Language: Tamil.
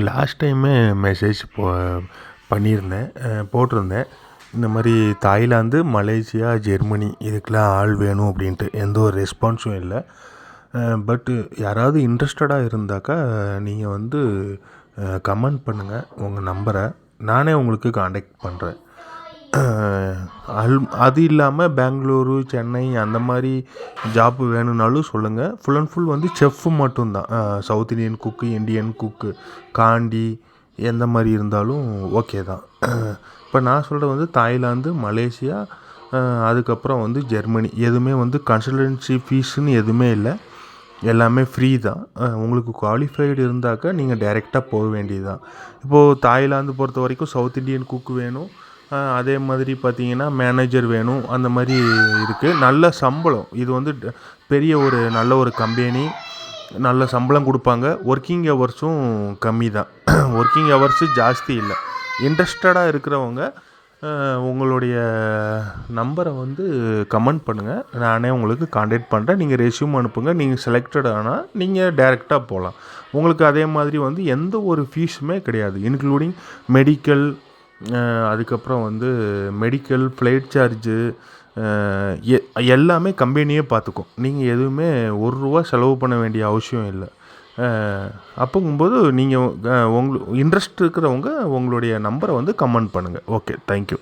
லாஸ்ட் டைமே மெசேஜ் பண்ணியிருந்தேன், போட்டிருந்தேன். இந்த மாதிரி தாய்லாந்து, மலேசியா, ஜெர்மனி இதுக்கெலாம் ஆள் வேணும் அப்படின்ட்டு. எந்த ஒரு ரெஸ்பான்ஸும் இல்லை. பட்டு யாராவது இன்ட்ரெஸ்டடாக இருந்தாக்கா நீங்கள் வந்து கமெண்ட் பண்ணுங்கள் உங்கள் நம்பரை. நானே உங்களுக்கு காண்டாக்ட் பண்ணுறேன். அது இல்லாமல் பெங்களூரு, சென்னை அந்த மாதிரி ஜாப்பு வேணும்னாலும் சொல்லுங்கள். ஃபுல் அண்ட் ஃபுல் வந்து செஃப்பு மட்டும்தான். சவுத் இண்டியன் குக்கு, இண்டியன் குக்கு, காண்டி எந்த மாதிரி இருந்தாலும் ஓகே தான். இப்போ நான் சொல்கிறது வந்து தாய்லாந்து, மலேசியா, அதுக்கப்புறம் வந்து ஜெர்மனி. எதுவுமே வந்து கன்சல்டன்சி ஃபீஸுன்னு எதுவுமே இல்லை, எல்லாமே ஃப்ரீ தான். உங்களுக்கு குவாலிஃபைடு இருந்தாக்கா நீங்கள் டைரெக்டாக போக வேண்டியது தான். இப்போது தாய்லாந்து பொறுத்த வரைக்கும் சவுத் இண்டியன் குக்கு வேணும், அதே மாதிரி பார்த்திங்கன்னா மேனேஜர் வேணும். அந்த மாதிரி இருக்குது. நல்ல சம்பளம். இது வந்து பெரிய ஒரு நல்ல ஒரு கம்பெனி, நல்ல சம்பளம் கொடுப்பாங்க. ஒர்க்கிங் ஹவர்ஸும் கம்மி தான். ஒர்க்கிங் ஹவர்ஸு ஜாஸ்தி இல்லை. இன்ட்ரெஸ்டடாக இருக்கிறவங்க உங்களுடைய நம்பரை வந்து கமெண்ட் பண்ணுங்கள். நானே உங்களுக்கு காண்டாக்ட் பண்ணுறேன். நீங்கள் ரெஸ்யூம் அனுப்புங்க. நீங்கள் செலக்டட் ஆனால் நீங்கள் டைரெக்டாக போகலாம். உங்களுக்கு அதே மாதிரி வந்து எந்த ஒரு ஃபீஸுமே கிடையாது, இன்க்ளூடிங் மெடிக்கல், அதுக்கப்புறம் வந்து மெடிக்கல், ஃப்ளைட் சார்ஜு எல்லாமே கம்பெனியே பார்த்துக்கும். நீங்கள் எதுவுமே ₹1 செலவு பண்ண வேண்டிய அவசியம் இல்லை. அப்போங்கும்போது நீங்கள் இன்ட்ரெஸ்ட் இருக்கிறவங்க உங்களுடைய நம்பரை வந்து கமெண்ட் பண்ணுங்கள். Okay, thank you.